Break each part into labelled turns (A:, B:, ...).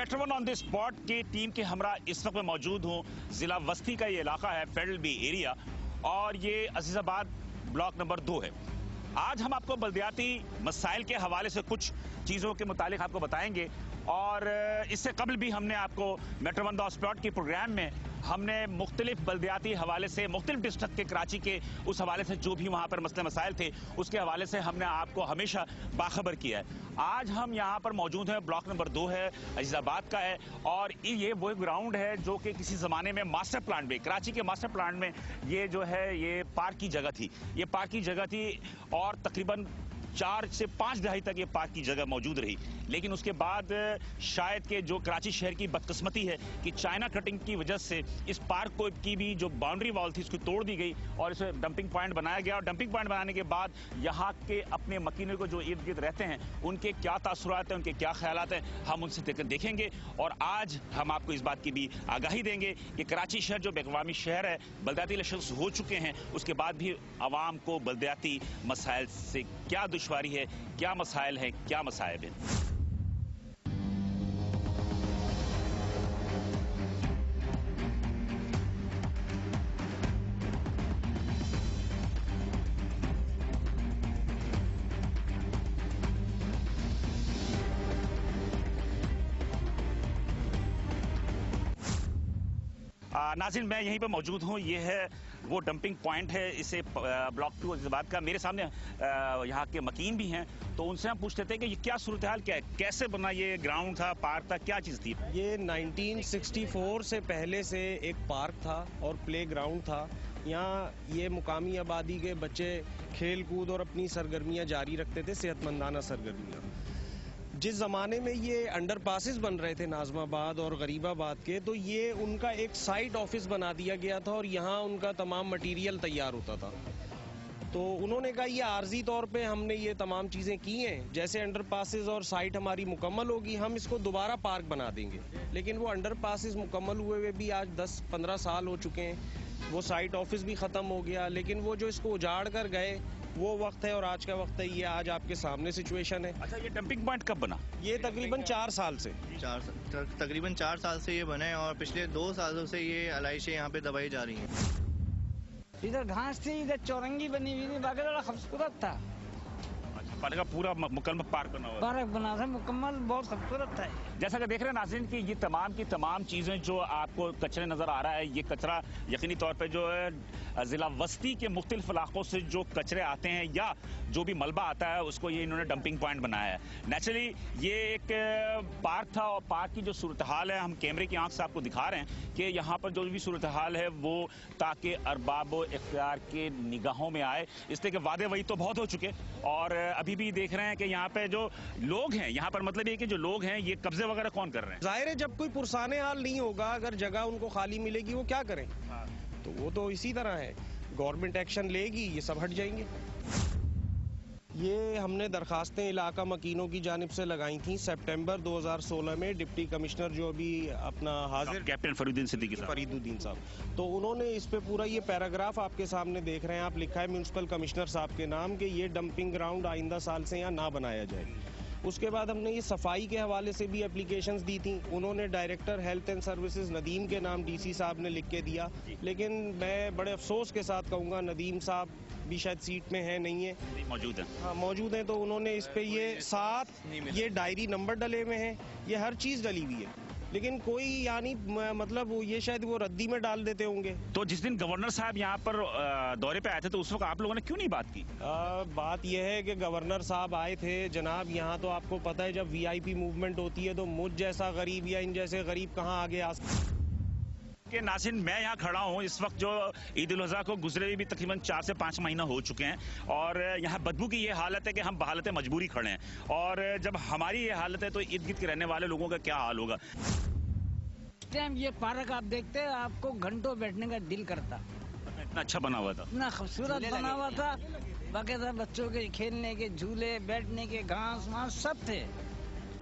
A: Metro one on the spot की team के हमरा इस वक्त मैं मौजूद हूँ। जिला वस्ती का ये इलाका है, फेडरल बी एरिया, और ये अजीजाबाद ब्लॉक नंबर 2 है। आज हम आपको बल्दियाती मसाइल के हवाले से कुछ चीज़ों के मुतालिक आपको बताएंगे, और इससे कबल भी हमने आपको मेट्रो वन द स्पॉट के प्रोग्राम में हमने मुख्तलिफ बल्दियाती हवाले से, मुख्तलिफ डिस्ट्रिक्ट के कराची के उस हवाले से जो भी वहाँ पर मसले मसाइल थे उसके हवाले से हमने आपको हमेशा बाखबर किया है। आज हम यहाँ पर मौजूद हैं, ब्लॉक नंबर 2 है, अजीजाबाद का है, और ये वो ग्राउंड है जो कि किसी ज़माने में मास्टर प्लान में, कराची के मास्टर प्लान में ये जो है ये पार्क की जगह थी। ये पार्क की जगह थी और तकरीबन 4 से 5 दहाई तक ये पार्क की जगह मौजूद रही। लेकिन उसके बाद शायद के जो कराची शहर की बदकिस्मती है कि चाइना कटिंग की वजह से इस पार्क को की भी जो बाउंड्री वॉल थी उसको तोड़ दी गई और इसे डंपिंग पॉइंट बनाया गया। और डंपिंग पॉइंट बनाने के बाद यहाँ के अपने मकीनों को जो इर्द गिर्द रहते हैं उनके क्या तासुरात हैं, उनके क्या ख्यालात हैं, हम उनसे देखेंगे। और आज हम आपको इस बात की भी आगाही देंगे कि कराची शहर जो बेकवामी शहर है, बल्दियाती इलेक्शन हो चुके हैं, उसके बाद भी आवाम को बल्दियाती मसाइल से क्या दुश्वारी है, क्या मसाइल हैं, क्या मसाइब हैं। नाज़रीन, मैं यहीं पर मौजूद हूँ। ये है वो डंपिंग पॉइंट है, इसे ब्लॉक 2 अजीजाबाद का। मेरे सामने यहाँ के मकीन भी हैं, तो उनसे हम पूछते थे कि ये क्या सूरत हाल क्या है, कैसे बना, ये ग्राउंड था, पार्क था, क्या चीज़ थी?
B: ये 1964 से पहले से एक पार्क था और प्ले ग्राउंड था। यहाँ ये मुकामी आबादी के बच्चे खेल कूद और अपनी सरगर्मियाँ जारी रखते थे, सेहतमंदाना सरगर्मियाँ। जिस ज़माने में ये अंडर पासिस बन रहे थे नाज़माबाद और गरीबाबाद के, तो ये उनका एक साइट ऑफिस बना दिया गया था और यहाँ उनका तमाम मटेरियल तैयार होता था। तो उन्होंने कहा ये आर्जी तौर पे हमने ये तमाम चीज़ें की हैं, जैसे अंडर पासिस और साइट हमारी मुकम्मल होगी हम इसको दोबारा पार्क बना देंगे। लेकिन वो अंडर पासिस मुकम्मल हुए हुए भी आज 10-15 साल हो चुके हैं, वो साइट ऑफिस भी ख़त्म हो गया। लेकिन वो जो इसको उजाड़ कर गए वो वक्त है और आज का वक्त है, ये आज आपके सामने सिचुएशन है।
A: अच्छा, ये डंपिंग पॉइंट कब बना?
B: ये तकरीबन 4 साल से
C: तकरीबन 4 साल से ये बने और पिछले 2 सालों से ये आलाइशें यहाँ पे दबाई जा रही हैं।
D: इधर घास थी, इधर चौरंगी बनी हुई थी, बाकी बड़ा खूबसूरत था।
A: पार्क का पूरा मुकम्मल पार्क बना हुआ है।
D: पार्क बना था मुकम्मल, बहुत खूबसूरत था।
A: जैसा कि देख रहे हैं नाज़रीन कि ये तमाम की तमाम चीज़ें जो आपको कचरे नज़र आ रहा है, ये कचरा यकीनी तौर पे जो है ज़िला वस्ती के मुख्तलिफ इलाकों से जो कचरे आते हैं या जो भी मलबा आता है उसको ये इन्होंने डंपिंग पॉइंट बनाया है। नेचुरली ये एक पार्क था और पार्क की जो सूरत हाल है हम कैमरे की आंख से आपको दिखा रहे हैं कि यहाँ पर जो भी सूरत हाल है वो ताकि अरबाब इख्तियार के निगाहों में आए। इसलिए कि वादे वही तो बहुत हो चुके और अभी भी देख रहे हैं कि यहाँ पे जो लोग हैं, यहाँ पर मतलब ये कि जो लोग हैं ये कब्जे वगैरह कौन कर रहे हैं?
B: जाहिर है जब कोई पुरसाने हाल नहीं होगा, अगर जगह उनको खाली मिलेगी वो क्या करें? हाँ। तो वो तो इसी तरह है, गवर्नमेंट एक्शन लेगी, ये सब हट जाएंगे। ये हमने दरखास्तें इलाका मकीनों की जानिब से लगाई थी सितंबर 2016 में। डिप्टी कमिश्नर जो अभी अपना हाजिर
A: कैप्टन
B: फरीदुद्दीन साहब, तो उन्होंने इस पे पूरा ये पैराग्राफ आपके सामने देख रहे हैं आप, लिखा है म्यूनसिपल कमिश्नर साहब के नाम कि ये डंपिंग ग्राउंड आइंदा साल से यहाँ ना बनाया जाए। उसके बाद हमने ये सफाई के हवाले से भी एप्लीकेशंस दी थी, उन्होंने director health and services Nadeem के नाम डीसी साहब ने लिख के दिया। लेकिन मैं बड़े अफसोस के साथ कहूँगा नदीम साहब भी शायद सीट में है, नहीं है,
A: मौजूद है।
B: हाँ मौजूद है। तो उन्होंने इस पे ये 7 ये डायरी नंबर डले हुए हैं, ये हर चीज़ डली हुई है, लेकिन कोई यानी मतलब ये शायद वो रद्दी में डाल देते होंगे।
A: तो जिस दिन गवर्नर साहब यहाँ पर दौरे पे आए थे तो उस वक्त आप लोगों ने क्यों नहीं बात की?
B: बात यह है कि गवर्नर साहब आए थे जनाब, यहाँ तो आपको पता है जब वीआईपी मूवमेंट होती है तो मुझ जैसा गरीब या इन जैसे गरीब कहाँ आगे आ सकते।
A: नाज़रीन, मैं यहाँ खड़ा हूँ इस वक्त जो ईद उल अज़हा को गुजरे हुए भी तकरीबन 4 से 5 महीना हो चुके हैं और यहाँ बदबू की ये हालत है कि हम बहालत मजबूरी खड़े हैं। और जब हमारी ये हालत है तो इर्द गिर्द के रहने वाले लोगों का क्या हाल होगा?
D: टाइम ये पार्क आप देखते हैं आपको घंटों बैठने का दिल करता।
A: इतना अच्छा बना हुआ था,
D: इतना खूबसूरत बना हुआ था, बाकायदा बच्चों के खेलने के झूले, बैठने के घास वास सब थे,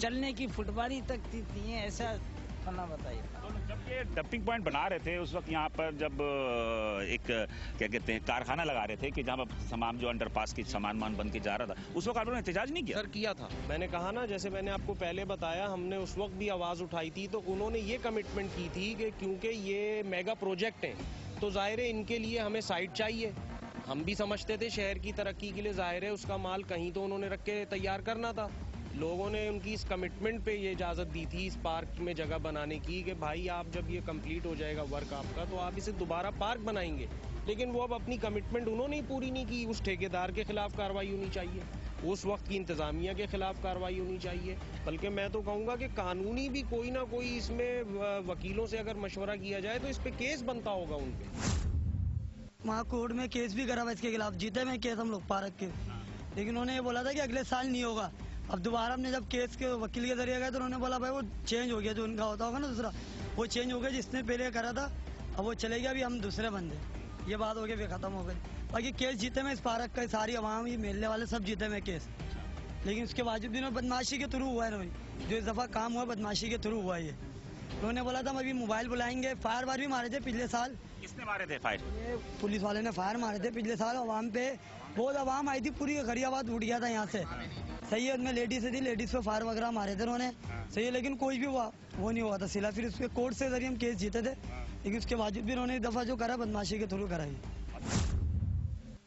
D: चलने की फुटबारी तक थी। ऐसा खाना बताइए।
A: तो जब ये डंपिंग पॉइंट बना रहे थे उस वक्त यहाँ पर जब एक क्या कहते हैं कारखाना लगा रहे थे कि जहाँ पर सामान जो अंडरपास की सामान मान बन के जा रहा था, उस वक्त आप लोगों ने एहतजाज नहीं किया?
B: सर किया था, मैंने कहा ना, जैसे मैंने आपको पहले बताया, हमने उस वक्त भी आवाज़ उठाई थी। तो उन्होंने ये कमिटमेंट की थी कि क्योंकि ये मेगा प्रोजेक्ट हैं तो ज़ाहिर है इनके लिए हमें साइट चाहिए। हम भी समझते थे शहर की तरक्की के लिए ज़ाहिर है उसका माल कहीं तो उन्होंने रख के तैयार करना था। लोगों ने उनकी इस कमिटमेंट पे ये इजाज़त दी थी इस पार्क में जगह बनाने की कि भाई आप जब ये कंप्लीट हो जाएगा वर्क आपका तो आप इसे दोबारा पार्क बनाएंगे। लेकिन वो अब अपनी कमिटमेंट उन्होंने ही पूरी नहीं की। उस ठेकेदार के खिलाफ कार्रवाई होनी चाहिए, उस वक्त की इंतज़ामिया के खिलाफ कार्रवाई होनी चाहिए। बल्कि मैं तो कहूँगा कि कानूनी भी कोई ना कोई इसमें वकीलों से अगर मशवरा किया जाए तो इस पे केस बनता होगा उन पे।
E: वहाँ कोर्ट में केस भी करा हुआ इसके खिलाफ, जीते में केस हम लोग पार्क के। लेकिन उन्होंने ये बोला था कि अगले साल नहीं होगा। अब दोबारा हमने जब केस के वकील के जरिए गए तो उन्होंने बोला भाई वो चेंज हो गया, जो उनका होता होगा ना दूसरा, वो चेंज हो गया, जिसने पहले करा था अब वो चले गया, अभी हम दूसरे बंदे। ये बात हो गई, फिर खत्म हो गई। बाकी केस जीते में इस पार्क का सारी आवाम, ये मेले वाले सब जीते में केस। लेकिन उसके बावजूद भी बदमाशी के थ्रू हुआ है ना, जो इस दफ़ा काम हुआ बदमाशी के थ्रू हुआ है। ये उन्होंने बोला था हम अभी मोबाइल बुलाएंगे। फायर वार भी मारे थे पिछले साल।
A: किसने मारे थे फायर?
E: ये पुलिस वाले ने फायर मारे थे पिछले साल आवाम पे। बहुत आवाम आई थी, पूरी गरियाबाद उठ गया था यहाँ से। सही है, उसमें लेडीज थी, लेडीज पे फायर वगैरह मारे थे उन्होंने। सही है, लेकिन कोई भी वो नहीं हुआ था सिला। फिर उसके कोर्ट से जरिए हम केस जीते थे, लेकिन उसके बावजूद भी उन्होंने एक दफ़ा जो करा बदमाशी के थ्रू कराई।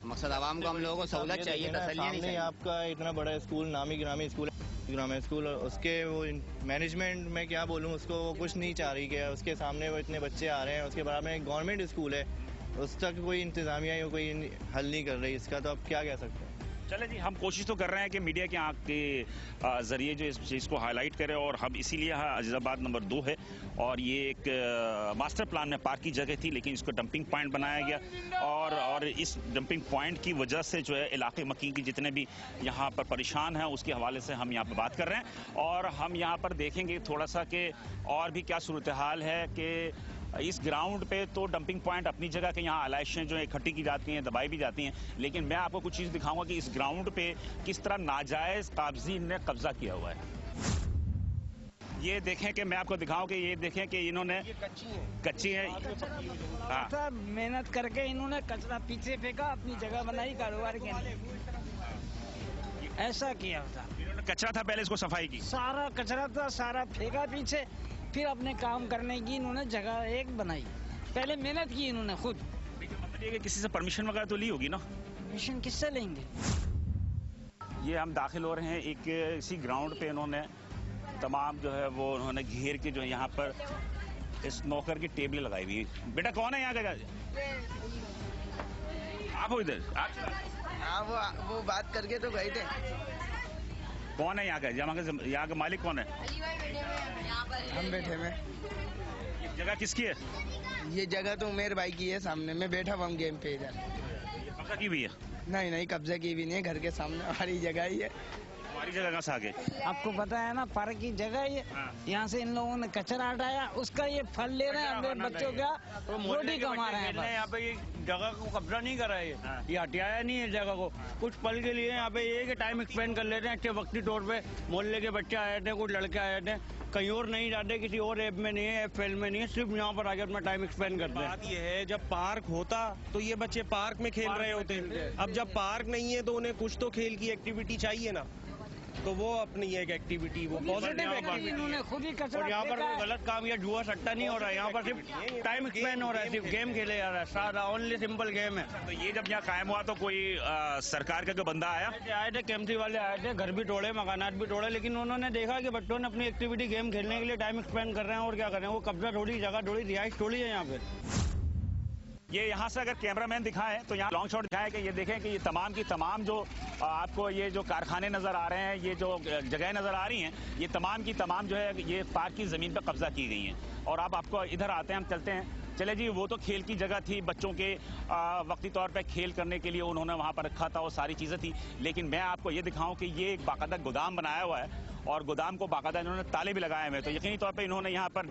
F: मकसद आवाम को, हम लोगों को सहूलत चाहिए, तसल्ली नहीं चाहिए।
C: आपका इतना बड़ा स्कूल, नामी गिरामी स्कूल उसके वो मैनेजमेंट में क्या बोलूँ, उसको वो कुछ नहीं चाह रही कि उसके सामने वो इतने बच्चे आ रहे हैं। उसके बराबर में गवर्नमेंट स्कूल है, उस तक कोई इंतजामिया या कोई हल नहीं कर रही इसका। तो अब क्या कह सकते हैं?
A: चले जी, हम कोशिश तो कर रहे हैं कि मीडिया के आंख के जरिए जो इस चीज़ को हाईलाइट करें, और हम इसीलिए यहाँ अजीज़ाबाद नंबर 2 है और ये एक मास्टर प्लान में पार्क की जगह थी, लेकिन इसको डंपिंग पॉइंट बनाया गया। और इस डंपिंग पॉइंट की वजह से जो है इलाके मक्की के जितने भी यहाँ पर परेशान हैं उसके हवाले से हम यहाँ पर बात कर रहे हैं। और हम यहाँ पर देखेंगे थोड़ा सा कि और भी क्या सूरत हाल है कि इस ग्राउंड पे तो डंपिंग पॉइंट अपनी जगह के यहाँ आलाइशें जो इकट्ठी की जाती हैं, दबाई भी जाती हैं, लेकिन मैं आपको कुछ चीज़ दिखाऊंगा कि इस ग्राउंड पे किस तरह नाजायज काबजी ने कब्जा किया हुआ है। ये देखें कि मैं आपको दिखाऊं कि ये देखें कि इन्होंने कच्ची है। हाँ,
D: मेहनत करके इन्होंने कचरा पीछे फेंका, अपनी जगह बनाई कारोबार के लिए। ऐसा किया था,
A: इन्होंने कचरा था पहले, इसको सफाई की,
D: सारा कचरा था, सारा फेंका पीछे, फिर अपने काम करने की इन्होंने जगह एक बनाई। पहले मेहनत की इन्होंने खुद।
A: मतलब ये कि किसी से परमिशन वगैरह तो ली होगी ना?
D: परमिशन किससे लेंगे?
A: ये हम दाखिल हो रहे हैं एक इसी ग्राउंड पे। इन्होंने तमाम जो है वो उन्होंने घेर के जो यहाँ पर स्नोकर की टेबलें लगाई हुई। बेटा कौन है यहाँ का? आप हो इधर?
F: हाँ, वो बात करके तो गए थे।
A: कौन है यहाँ का? यहाँ का मालिक कौन है?
F: हम बैठे में।
A: ये जगह किसकी है?
F: ये जगह तो उमेर भाई की है, सामने में बैठा हुआ हम गेम पे इधर।
A: कब्जा की भी है?
F: नहीं, कब्जा की भी नहीं है, घर के सामने हमारी जगह ही है।
A: हमारी जगह कहाँ से आगे?
D: आपको पता है ना, पार्क की जगह ये। यहाँ से इन लोगों ने कचरा हटाया, उसका ये फल ले रहे हैं, अपने बच्चों का रोटी कमा रहे हैं।
G: यहाँ पे ये जगह को कब्जा नहीं करा है, ये हटाया नहीं है जगह को। कुछ पल के लिए यहाँ पे ये कि टाइम एक्सपेंड कर लेते हैं अच्छे वक्ती तौर पे। मोहल्ले के बच्चे आए थे, कुछ लड़के आए थे, कहीं और नहीं जाते, किसी और ऐप में नहीं है, फेल में नहीं है, सिर्फ यहाँ पर आके अपना टाइम एक्सपेंड करते हैं।
B: बात ये है, जब पार्क होता तो ये बच्चे पार्क में खेल रहे होते। अब जब पार्क नहीं है तो उन्हें कुछ तो खेल की एक्टिविटी चाहिए ना, तो वो अपनी एक एक्टिविटी, वो पॉजिटिव एक्टिविटी
D: इन्होंने
B: है।
D: खुद ही कचरा
G: और यहाँ पर
D: फेंका है।
G: कोई गलत काम या जुआ सट्टा नहीं हो रहा है, यहाँ पर सिर्फ टाइम एक्सपेंड हो रहा है, सिर्फ गेम खेले जा रहा है, सारा ओनली सिंपल गेम है।
A: तो ये जब यहाँ कायम हुआ तो कोई सरकार का कोई बंदा आया?
G: आए थे केएमसी वाले, आए थे, घर भी तोड़े, मकानात भी तोड़े, लेकिन उन्होंने देखा कि बच्चों ने अपनी एक्टिविटी गेम खेलने के लिए टाइम एक्सपेंड कर रहे हैं और क्या कर रहे हैं, वो कब्जा थोड़ी, जगह थोड़ी, रिहाइश थोड़ी है यहाँ पे।
A: ये यहाँ से अगर कैमरामैन दिखाएं तो यहाँ लॉन्ग शॉट दिखाएं कि ये देखें कि ये तमाम की तमाम जो आपको ये जो कारखाने नजर आ रहे हैं, ये जो जगह नजर आ रही हैं, ये तमाम की तमाम जो है ये पार्क की जमीन पर कब्जा की गई हैं। और अब आपको इधर आते हैं, हम चलते हैं। चले जी, वो तो खेल की जगह थी, बच्चों के वक्ती तौर पे खेल करने के लिए उन्होंने वहाँ पर रखा था, वो सारी चीज़ें थी। लेकिन मैं आपको ये दिखाऊं कि ये एक बाकायदा गोदाम बनाया हुआ है और गोदाम को बाकायदा इन्होंने ताले भी लगाए हुए हैं। तो यकीनी तौर पे इन्होंने यहाँ पर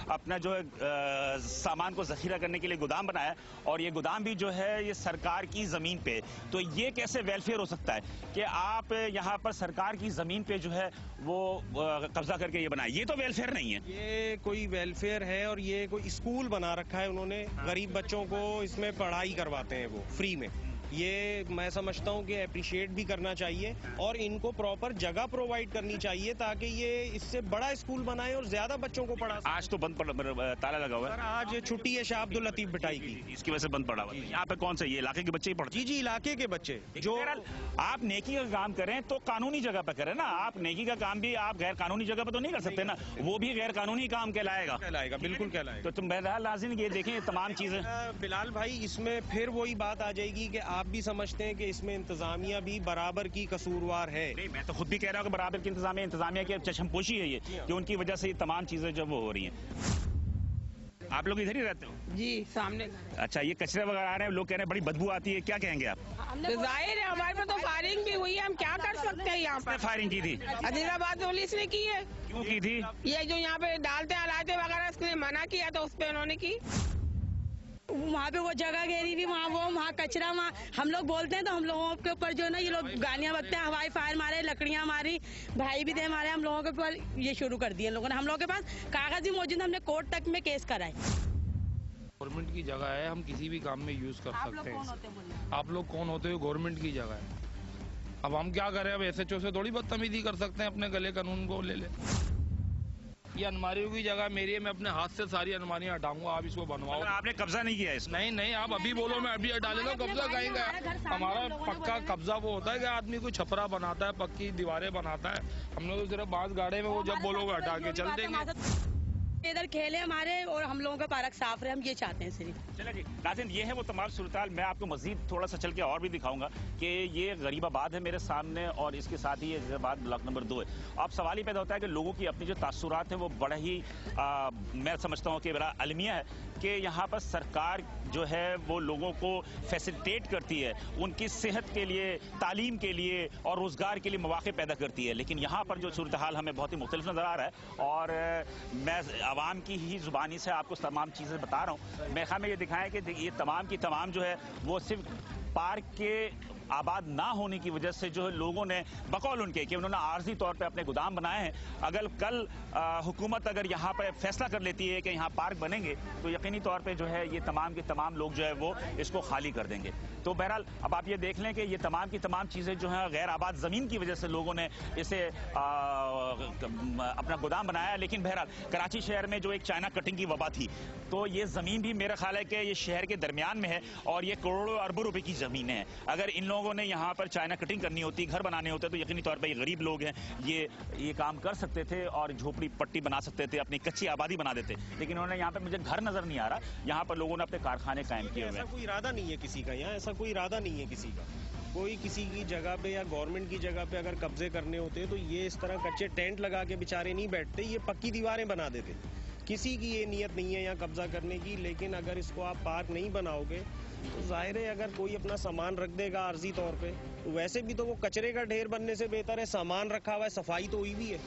A: अपना जो है सामान को जखीरा करने के लिए गोदाम बनाया, और ये गोदाम भी जो है ये सरकार की जमीन पे। तो ये कैसे वेलफेयर हो सकता है कि आप यहाँ पर सरकार की जमीन पे जो है वो कब्जा करके ये बनाए? ये तो वेलफेयर नहीं है।
B: ये कोई वेलफेयर है, और ये कोई स्कूल बना रखा है उन्होंने। गरीब बच्चों को इसमें पढ़ाई करवाते हैं वो फ्री में। ये मैं समझता हूँ कि अप्रिशिएट भी करना चाहिए, और इनको प्रॉपर जगह प्रोवाइड करनी चाहिए ताकि ये इससे बड़ा स्कूल बनाए और ज्यादा बच्चों को पढ़ा सके।
A: आज तो बंद ताला लगा हुआ है
B: सर, आज छुट्टी है शाह अब्दुल लतीफ भटाई की,
A: इसकी वजह से बंद पड़ा हुआ है। यहाँ पे कौन से ये इलाके के बच्चे ही पढ़ते?
B: जी जी, इलाके के बच्चे। जो
A: आप नेकी का काम करें तो कानूनी जगह पर करें ना। आप नेकी का काम भी आप गैर कानूनी जगह पर तो नहीं कर सकते ना, वो भी गैर कानूनी काम कहलाएगा।
B: बिल्कुल कहलाएगा।
A: तो तुम बहरहाल नाज़रीन ये देखें तमाम चीजें।
B: बिलाल भाई, इसमें फिर वही बात आ जाएगी कि आप भी समझते हैं कि इसमें इंतजामिया भी बराबर की कसूरवार है।
A: नहीं, मैं तो खुद भी कह रहा हूँ कि बराबर की इंतजामिया की चशमपोशी है ये, कि उनकी वजह से ये तमाम चीजें जो वो हो रही हैं। आप लोग इधर ही रहते हो? जी, सामने। अच्छा, ये कचरे वगैरह आ रहे हैं, लोग कह रहे हैं बड़ी बदबू आती है, क्या कहेंगे आप?
H: तो जाहिर है हमारे पे तो फायरिंग भी हुई है, हम क्या कर सकते हैं? यहाँ पर
A: फायरिंग की थी?
H: अजीराबाद पुलिस ने की है।
A: क्यों की थी?
H: ये जो यहाँ पे डालते अलाते वगैरह उसने मना किया तो उस पे उन्होंने की।
I: वहाँ पे वो जगह घेरी थी, वहाँ कचरा, वहाँ हम लोग बोलते हैं तो हम लोगों के ऊपर जो है ना ये लोग गालियाँ बकते हैं, हवाई फायर मारे, लकड़ियाँ मारी, भाई भी दे मारे, हम लोगों के ऊपर ये शुरू कर दिए लोगों ने। हम लोगों के पास कागज भी मौजूद, हमने कोर्ट तक में केस कराए।
J: गवर्नमेंट की जगह है, हम किसी भी काम में यूज कर सकते हैं। आप लोग कौन होते हो? गवर्नमेंट की जगह है। अब हम क्या करें? अब SHO से थोड़ी बदतमीजी कर सकते हैं, अपने गले कानून को ले ले। ये अलमारियों की जगह मेरी है, मैं अपने हाथ से सारी अलमारियां हटाऊंगा, आप इसको बनवाओ।
A: आपने कब्जा नहीं किया इसमें?
J: नहीं, आप अभी बोलो, मैं अभी हटा लेता हूँ। कब्जा कहेंगे? हमारा पक्का कब्जा वो होता है कि आदमी कोई छपरा बनाता है, पक्की दीवारें बनाता है। हम लोग तो सिर्फ बांस गाड़े में वो जब बोलोगे हटा के चल देंगे।
I: इधर खेले हमारे और हम लोगों का पार्क साफ रहे, हम ये चाहते हैं सिर्फ।
A: चलिए जी नाज़रीन, ये है वो तमाम सूरत-ए-हाल। मैं आपको मजीद थोड़ा सा चल के और भी दिखाऊंगा कि ये गरीबाबाद है मेरे सामने, और इसके साथ ही ये गरीबाबाद ब्लॉक नंबर 2 है। अब सवाल ही पैदा होता है कि लोगों की अपनी जो तासुरात हैं वो बड़ा ही मैं समझता हूँ कि बड़ा अलमिया है कि यहाँ पर सरकार जो है वो लोगों को फैसिलिटेट करती है, उनकी सेहत के लिए, तालीम के लिए और रोज़गार के लिए मौके पैदा करती है। लेकिन यहाँ पर जो सूरत-ए-हाल हमें बहुत ही मुख्तलिफ नज़र आ रहा है, और मैं आवाम की ही जुबानी से आपको तमाम चीज़ें बता रहा हूँ। मेरे ख्याल में ये दिखाएं कि ये तमाम की तमाम जो है वो सिर्फ पार्क के आबाद ना होने की वजह से जो है लोगों ने बकौल उनके कि उन्होंने आर्जी तौर पे अपने गोदाम बनाए हैं। अगर कल हुकूमत अगर यहाँ पे फैसला कर लेती है कि यहाँ पार्क बनेंगे तो यकीनी तौर पे जो है ये तमाम के तमाम लोग जो है वो इसको खाली कर देंगे। तो बहरहाल अब आप ये देख लें कि ये तमाम की तमाम चीज़ें जो हैं गैर आबाद ज़मीन की वजह से लोगों ने इसे अपना गोदाम बनाया। लेकिन बहरहाल कराची शहर में जो एक चाइना कटिंग की वबा थी, तो ये ज़मीन भी मेरा ख्याल है कि ये शहर के दरमियान में है, और ये करोड़ों अरबों रुपए की ज़मीनें हैं। अगर इन लोगों ने यहाँ पर चाइना कटिंग करनी होती, घर बनाने होते, तो यकीनी तौर पर ये गरीब लोग हैं, ये काम कर सकते थे और झोपड़ी पट्टी बना सकते थे, अपनी कच्ची आबादी बना देते। लेकिन उन्होंने यहाँ पर, मुझे घर नजर नहीं आ रहा, यहाँ पर लोगों ने अपने कारखाने कायम किए हुए हैं।
B: कोई इरादा नहीं है किसी का यहाँ, ऐसा कोई इरादा नहीं है किसी का। कोई किसी की जगह पे या गवर्नमेंट की जगह पे अगर कब्जे करने होते तो ये इस तरह कच्चे टेंट लगा के बेचारे नहीं बैठते, ये पक्की दीवारें बना देते। किसी की ये नियत नहीं है यहाँ कब्जा करने की। लेकिन अगर इसको आप पार्क नहीं बनाओगे तो जाहिर है अगर कोई अपना सामान रख देगा आर्जी तौर पे, तो वैसे भी तो वो कचरे का ढेर बनने से बेहतर है सामान रखा हुआ है, सफाई तो हुई भी है।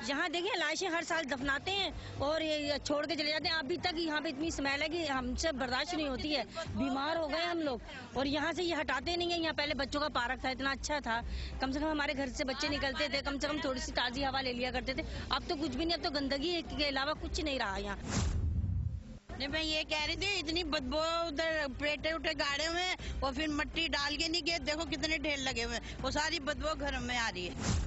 I: यहाँ देखिए लाशें हर साल दफनाते हैं और ये छोड़ के चले जाते हैं। अभी तक यहाँ पे इतनी स्मेल है कि हमसे बर्दाश्त नहीं होती है, बीमार हो गए हम लोग। और यहाँ से ये हटाते नहीं है। यहाँ पहले बच्चों का पार्क था, इतना अच्छा था, कम से कम हमारे घर से बच्चे निकलते थे, कम से कम थोड़ी सी ताज़ी हवा ले लिया करते थे। अब तो कुछ भी नहीं, अब तो गंदगी के अलावा कुछ नहीं रहा यहाँ।
K: नहीं, मैं ये कह रही थी इतनी बदबू उधर प्लेटे उठे गाड़े हुए हैं और फिर मिट्टी डाल के नहीं गए, देखो कितने ढेर लगे हुए हैं, वो सारी बदबू घर में आ रही है।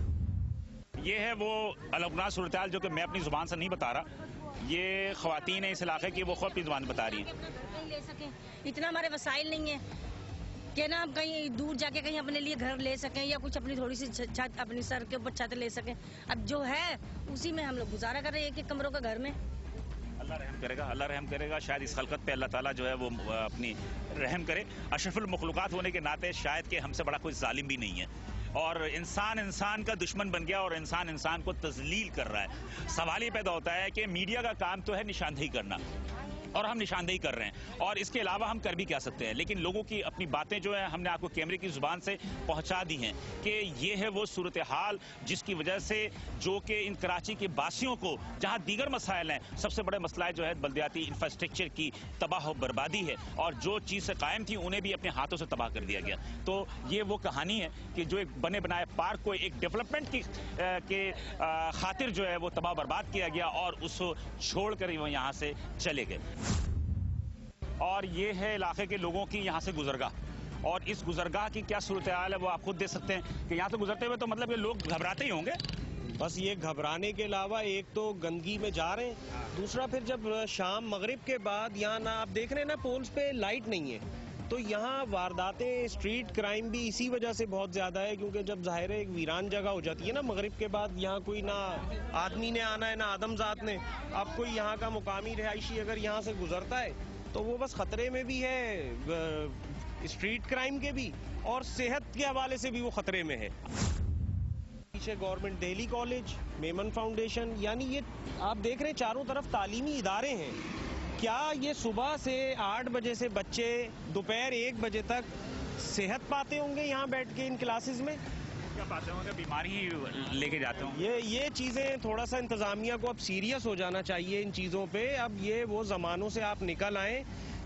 A: ये है वो अलगना सूरत-ए-हाल जो कि मैं अपनी जुबान से नहीं बता रहा, ये ख्वातीन है इस इलाके की, वो खुद अपनी जुबान बता रही है।
I: ले सकें, इतना हमारे वसाइल नहीं है कि ना हम कहीं दूर जाके कहीं अपने लिए घर ले सकें या कुछ अपनी थोड़ी सी छत अपनी सर के ऊपर छत ले सकें। अब जो है उसी में हम लोग गुजारा कर रहे हैं, एक कमरों का घर में।
A: अल्लाह रहम करेगा, अल्लाह रहम करेगा। शायद इस खलकत पे अल्लाह ताला जो है वो अपनी रहम करे। अशरफुल मखलूकात होने के नाते शायद कि हमसे बड़ा कोई जालिम भी नहीं है, और इंसान का दुश्मन बन गया और इंसान को तजलील कर रहा है। सवाल ये पैदा होता है कि मीडिया का काम तो है निशानदेही करना, और हम निशानदेही कर रहे हैं, और इसके अलावा हम कर भी क्या सकते हैं। लेकिन लोगों की अपनी बातें जो है हमने आपको कैमरे की जुबान से पहुंचा दी हैं कि ये है वो सूरत हाल जिसकी वजह से जो कि इन कराची के बासियों को जहां दीगर मसाइल हैं, सबसे बड़े मसला जो है बल्दियाती इंफ्रास्ट्रक्चर की तबाह बर्बादी है, और जो चीज़ कायम थी उन्हें भी अपने हाथों से तबाह कर दिया गया। तो ये वो कहानी है कि जो एक बने बनाए पार्क को एक डेवलपमेंट की खातिर जो है वो तबाह बर्बाद किया गया और उसको छोड़कर वो यहाँ से चले गए। और ये है इलाके के लोगों की यहाँ से गुजरगाह, और इस गुजरगाह की क्या सूरत हाल है वो आप खुद देख सकते हैं कि यहाँ से गुजरते हुए तो मतलब ये लोग घबराते ही होंगे।
B: बस ये घबराने के अलावा एक तो गंदगी में जा रहे हैं, दूसरा फिर जब शाम मगरिब के बाद यहाँ ना आप देख रहे हैं ना पोल्स पे लाइट नहीं है, तो यहाँ वारदातें स्ट्रीट क्राइम भी इसी वजह से बहुत ज्यादा है, क्योंकि जब जाहिर है एक वीरान जगह हो जाती है ना मगरिब के बाद, यहाँ कोई ना आदमी ने आना है ना आदमजात ने। अब कोई यहाँ का मुकामी रिहायशी अगर यहाँ से गुजरता है तो वो बस खतरे में भी है, स्ट्रीट क्राइम के भी और सेहत के हवाले से भी वो खतरे में है। पीछे government Delhi college, Memon foundation, यानी ये आप देख रहे हैं चारों तरफ तालीमी इदारे हैं। क्या ये सुबह से 8 बजे से बच्चे दोपहर 1 बजे तक सेहत पाते होंगे यहाँ बैठ के इन क्लासेस में?
A: क्या पाते होंगे, बीमारी लेके जाते होंगे।
B: ये चीज़ें थोड़ा सा इंतज़ामिया को अब सीरियस हो जाना चाहिए इन चीज़ों पे। अब ये वो ज़मानों से आप निकल आए,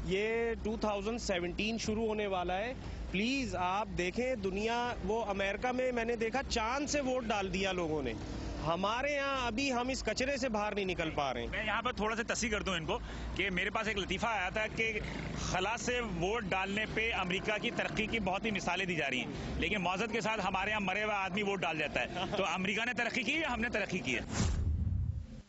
B: ये 2017 शुरू होने वाला है। प्लीज़ आप देखें, दुनिया वो अमेरिका में मैंने देखा चांद से वोट डाल दिया लोगों ने, हमारे यहाँ अभी हम इस कचरे से बाहर नहीं निकल पा रहे हैं।
A: मैं यहाँ पर थोड़ा सा तस्सीह कर दूं इनको कि मेरे पास एक लतीफ़ा आया था कि खला से वोट डालने पे अमेरिका की तरक्की की बहुत ही मिसालें दी जा रही हैं, लेकिन मौजूद के साथ हमारे यहाँ मरे हुए आदमी वोट डाल जाता है। तो अमेरिका ने तरक्की की या हमने तरक्की की है?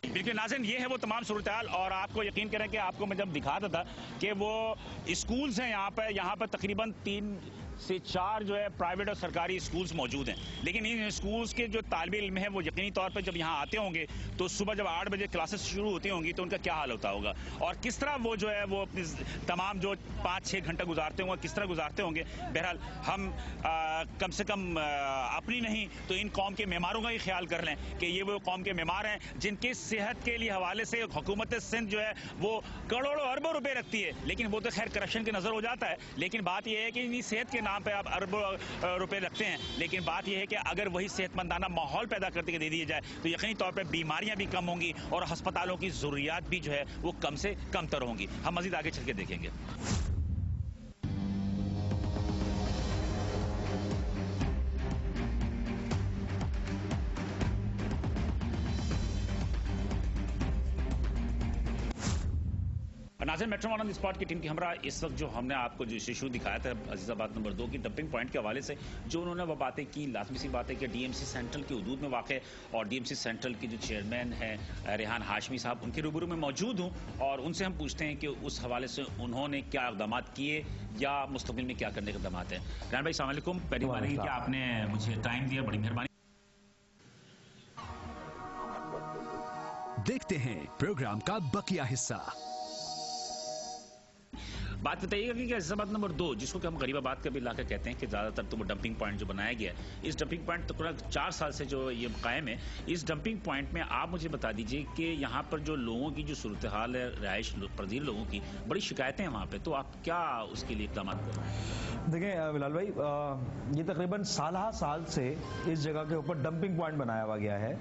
A: बिल्कुल नाज़रीन, ये है वो तमाम सूरत हाल, और आपको यकीन करें कि आपको मैं जब दिखाता था कि वो स्कूल्स हैं यहाँ पर तकरीबन 3 से 4 जो है प्राइवेट और सरकारी स्कूल्स मौजूद हैं, लेकिन इन स्कूल्स के जो तालिब इल्म हैं वो यकीनी तौर पर जब यहाँ आते होंगे तो सुबह जब 8 बजे क्लासेस शुरू होती होंगी तो उनका क्या हाल होता होगा, और किस तरह वो जो है वो अपनी तमाम जो 5-6 घंटा गुजारते होंगे किस तरह गुजारते होंगे। बहरहाल हम कम से कम अपनी नहीं तो इन कौम के मेमारों का ही ख्याल कर लें कि ये वो कौम के मेमार हैं जिनकी सेहत के लिए हवाले से हुकूमत सिंध जो है वो करोड़ों अरबों रुपए रखती है, लेकिन वो तो खैर करप्शन की नज़र हो जाता है। लेकिन बात यह है कि इन्हीं सेहत के नाम पे आप अरबों रुपए रखते हैं, लेकिन बात यह है कि अगर वही सेहतमंदाना माहौल पैदा करके दे दिया जाए तो यकीनी तौर पर बीमारियां भी कम होंगी और अस्पतालों की जरूरियात भी जो है वो कम से कम तर होंगी। हम मजीद आगे चल के देखेंगे। नाज़रीन, metro one on the spot की टीम की हमरा इस वक्त जो हमने आपको जो इशू दिखाया था अजीज़ाबाद नंबर 2 की डंपिंग पॉइंट के हवाले से, जो उन्होंने वो बातें की, लाजमी सी बात है कि डीएमसी सेंट्रल की हदूद में वाक़ और डीएमसी सेंट्रल के जो चेयरमैन हैं रेहान हाशमी साहब, उनके रूबरू में मौजूद हूँ और उनसे हम पूछते हैं कि उस हवाले से उन्होंने क्या इक़दाम किए या मुस्तक़बिल में क्या करने के इक़दाम हैं। रेहान भाई, अस्सलाम वालेकुम। पहली बार कि आपने मुझे टाइम दिया, बड़ी मेहरबानी।
L: देखते हैं प्रोग्राम का बकिया हिस्सा।
A: बात बताइएगा कि अजीज़ाबाद नंबर 2 जिसको कि हम गरीबाबाद का भी इलाका कहते हैं कि ज़्यादातर तो वो डंपिंग पॉइंट जो बनाया गया है, इस डंपिंग पॉइंट तकरीबन 4 साल से जो ये कायम है, इस डंपिंग पॉइंट में आप मुझे बता दीजिए कि यहाँ पर जो लोगों की जो सूरत हाल है, रिहाइश पजीर लोगों की बड़ी शिकायतें हैं वहाँ पे, तो आप क्या उसके लिए इक़दाम कर रहे हैं?
M: देखें बिलाल भाई, ये तकरीबन साल से इस जगह के ऊपर डंपिंग पॉइंट बनाया हुआ गया है,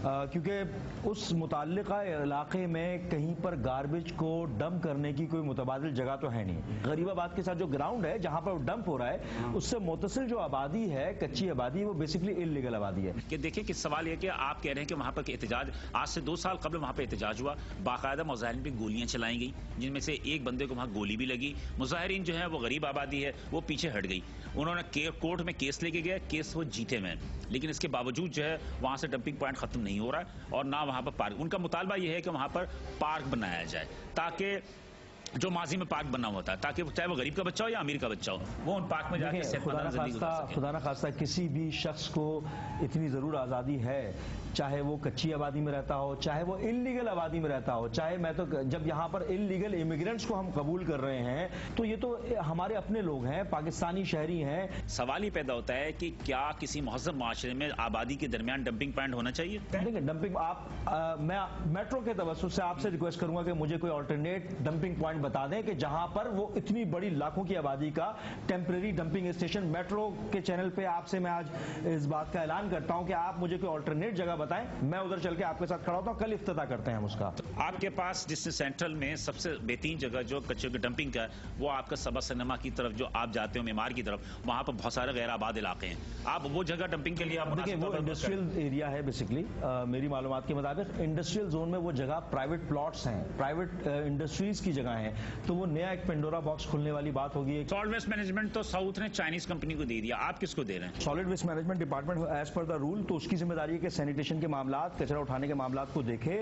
M: क्योंकि उस मुताल्लिका इलाके में कहीं पर गार्बेज को डंप करने की कोई मुतबादिल जगह तो है नहीं। गरीबाबाद के साथ जो ग्राउंड है जहां पर डंप हो रहा है, उससे मुतसिल जो आबादी है, कच्ची आबादी, वो बेसिकली इल्लीगल आबादी है।
A: कि देखिए कि सवाल ये कि आप कह रहे हैं कि वहां पर एहतजाज आज से 2 साल कबल वहां पर एहतजाज हुआ, बाकायदा मुजाहिरीन पे गोलियां चलाई गई, जिनमें से एक बंदे को वहां गोली भी लगी। मुजाहिरीन जो है वो गरीब आबादी है, वो पीछे हट गई। उन्होंने कोर्ट में केस लेके गए, केस वो जीते में, लेकिन इसके बावजूद जो है वहां से डंपिंग पॉइंट खत्म नहीं हो रहा है और ना वहां पर पार्क। उनका मुतालबा यह है कि वहां पर पार्क बनाया जाए ताकि जो माजी में पार्क बना हुआ था, ताकि चाहे वो गरीब का बच्चा हो या अमीर का बच्चा हो, वो उन पार्क में जाके सेहतमंदाना जिंदगी गुजार सके।
M: खुदा न खास्ता किसी भी शख्स को इतनी जरूर आज़ादी है, चाहे वो कच्ची आबादी में रहता हो, चाहे वो इल्लीगल आबादी में रहता हो, चाहे मैं तो जब यहाँ पर इल्लीगल इमिग्रेंट्स को हम कबूल कर रहे हैं तो ये तो हमारे अपने लोग हैं, पाकिस्तानी शहरी हैं।
A: सवाल ही पैदा होता है कि क्या किसी महज़ब माशरे में आबादी के दरमियान डंपिंग पॉइंट होना चाहिए?
M: देखिए डंपिंग मैं मेट्रो के तवज्जुह से आपसे रिक्वेस्ट करूंगा कि मुझे कोई ऑल्टरनेट डंपिंग पॉइंट बता दें कि जहां पर वो इतनी बड़ी लाखों की आबादी का टेम्परेरी डंपिंग स्टेशन। मेट्रो के चैनल पे आपसे मैं आज इस बात का ऐलान करता हूं कि आप मुझे कोई ऑल्टरनेट जगह बताएं, मैं उधर चल के आपके साथ खड़ा होता हूं, कल इफ्तिताह करते हैं हम उसका।
A: तो आपके पास जिससे सेंट्रल में सबसे बेहतरीन जगह जो कचरे की डंपिंग का, वो आपका सबा सिनेमा की तरफ जो आप जाते हो, मेमार की तरफ, वहां पर बहुत सारे गैर आबाद इलाके हैं। आप वो जगह डंपिंग के लिए आप
M: देखिए वो इंडस्ट्रियल एरिया है बेसिकली। मेरी मालूमात के मुताबिक इंडस्ट्रियल जोन में वो जगह प्राइवेट प्लॉट्स हैं, प्राइवेट इंडस्ट्रीज की जगह है, तो वो नया एक पेंडोरा बॉक्स खुलने वाली बात होगी।
A: सॉलिड वेस्ट मैनेजमेंट तो साउथ ने चाइनीज कंपनी को दे दिया, आप किसको दे रहे हैं?
M: Solid waste management department as per the rule तो उसकी जिम्मेदारी है कि सैनिटेशन के मामला, कचरा उठाने के मामला को देखे,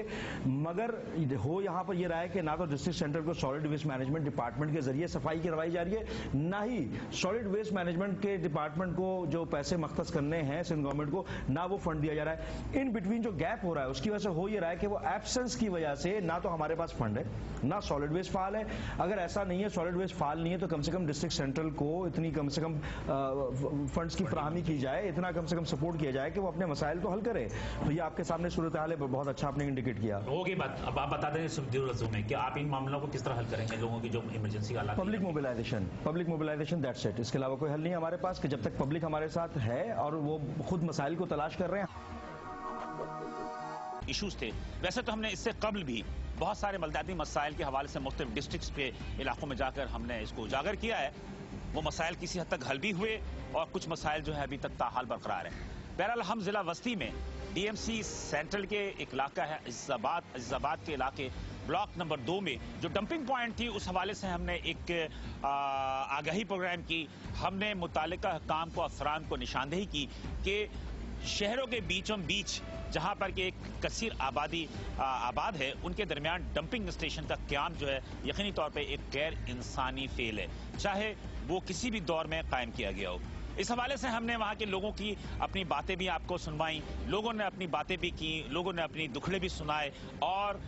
M: मगर हो यहाँ पर यह रहा है कि ना तो डिस्ट्रिक्ट सेंटर को सॉलिड वेस्ट मैनेजमेंट डिपार्टमेंट के जरिए सफाई करवाई जा रही है, ना ही सॉलिड वेस्ट मैनेजमेंट के डिपार्टमेंट को जो पैसे मख्तस करने हैं सिंध गवर्नमेंट को, ना वो फंड दिया जा रहा है। इन बिटवीन जो गैप हो रहा है उसकी वजह से हो ये रहा है कि वो एब्सेंस की वजह से ना तो हमारे पास फंड है, ना सॉलिड वेस्ट फाल है। अगर ऐसा नहीं है, सॉलिड वेस्ट फाल नहीं है, तो कम से कम डिस्ट्रिक्ट सेंट्रल को इतनी कम से कम फंड्स की फराहमी की जाए, इतना कम से कम सपोर्ट किया जाए कि वो अपने मसाइल तो हल करे। तो ये आपके सामने सूरत हाल है, बहुत अच्छा आपने इंडिकेट किया।
A: होगी बात, अब आप बता दें में कि आप इन मामलों को किस तरह हल करेंगे, लोगों की जो इमरजेंसी हालात।
M: पब्लिक मोबिलाइजेशन दैट्स इट, इसके अलावा कोई हल नहीं हमारे पास कि जब तक पब्लिक हमारे साथ है और वो खुद मसाइल को तलाश कर रहे हैं।
A: इश्यूज थे, वैसे तो हमने इससे कबल भी बहुत सारे बलदियाती मसाइल के हवाले से मुख्तलिफ डिस्ट्रिक्ट्स के इलाकों में जाकर हमने इसको उजागर किया है। वो मसाइल किसी हद तक हल भी हुए और कुछ मसाइल जो है अभी तक ताहाल बरकरार है। बहरहाल हम जिला वस्ती में DMC सेंट्रल के एक इलाका है अजीजाबाद के इलाके ब्लॉक नंबर 2 में जो डंपिंग पॉइंट थी, उस हवाले से हमने एक आगाही प्रोग्राम की। हमने मुतालिका हुक्काम को, अफरान को निशानदेही की कि शहरों के बीचों बीच जहां पर कि एक कसीर आबाद है, उनके दरमियान डंपिंग स्टेशन का क़याम जो है यकीनी तौर पे एक गैर इंसानी फेल है, चाहे वो किसी भी दौर में कायम किया गया हो। इस हवाले से हमने वहाँ के लोगों की अपनी बातें भी आपको सुनवाई, लोगों ने अपनी बातें भी की, लोगों ने अपनी दुखड़े भी सुनाए और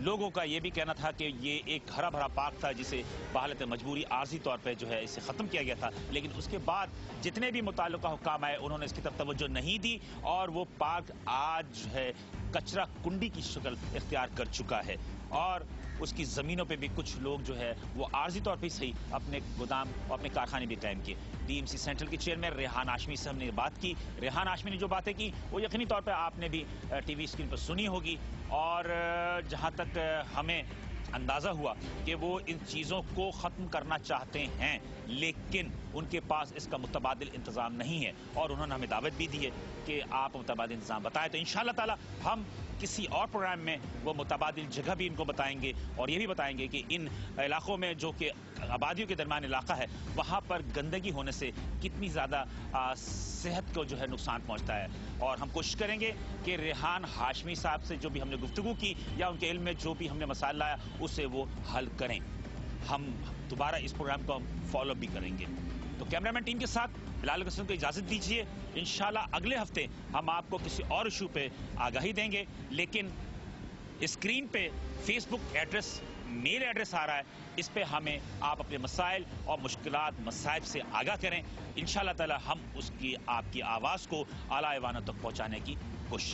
A: लोगों का ये भी कहना था कि ये एक हरा भरा पार्क था जिसे बहालत मजबूरी आर्जी तौर पे जो है इसे ख़त्म किया गया था, लेकिन उसके बाद जितने भी मुताल्लिका हुक्काम आए उन्होंने इसकी तरफ तवज्जो नहीं दी और वो पार्क आज जो है कचरा कुंडी की शक्ल इख्तियार कर चुका है और उसकी ज़मीनों पे भी कुछ लोग जो है वो आर्जी तौर पे सही अपने गोदाम और अपने कारखाने भी कायम किए। DMC सेंट्रल की चेयरमैन रेहान हाशमी से हमने बात की। रेहान हाशमी ने जो बातें की वो यकीनी तौर पे आपने भी TV स्क्रीन पर सुनी होगी और जहाँ तक हमें अंदाज़ा हुआ कि वो इन चीज़ों को ख़त्म करना चाहते हैं, लेकिन उनके पास इसका मुतबादिल इंतज़ाम नहीं है और उन्होंने हमें दावत भी दी है कि आप मुतबादिल इंतज़ाम बताएं। तो इंशाअल्लाह ताला हम किसी और प्रोग्राम में वो मुतबादिल जगह भी इनको बताएंगे और ये भी बताएंगे कि इन इलाकों में जो कि आबादियों के दरमियान इलाका है, वहाँ पर गंदगी होने से कितनी ज़्यादा सेहत को जो है नुकसान पहुँचता है। और हम कोशिश करेंगे कि रेहान हाशमी साहब से जो भी हमने गुफ्तगू की या उनके इल्म में जो भी हमने मसाइल लाया उसे वो हल करें। हम दोबारा इस प्रोग्राम को फॉलो भी करेंगे। तो कैमरामैन टीम के साथ बिलाल हसन को इजाज़त दीजिए। इंशाल्लाह अगले हफ्ते हम आपको किसी और इशू पे आगाही देंगे, लेकिन स्क्रीन पे फेसबुक एड्रेस, मेल एड्रेस आ रहा है, इस पे हमें आप अपने मसाइल और मुश्किलात मसाइब से आगाह करें। इंशाल्लाह ताला हम उसकी आपकी आवाज़ को आला ऐवानों तक पहुँचाने की कोशिश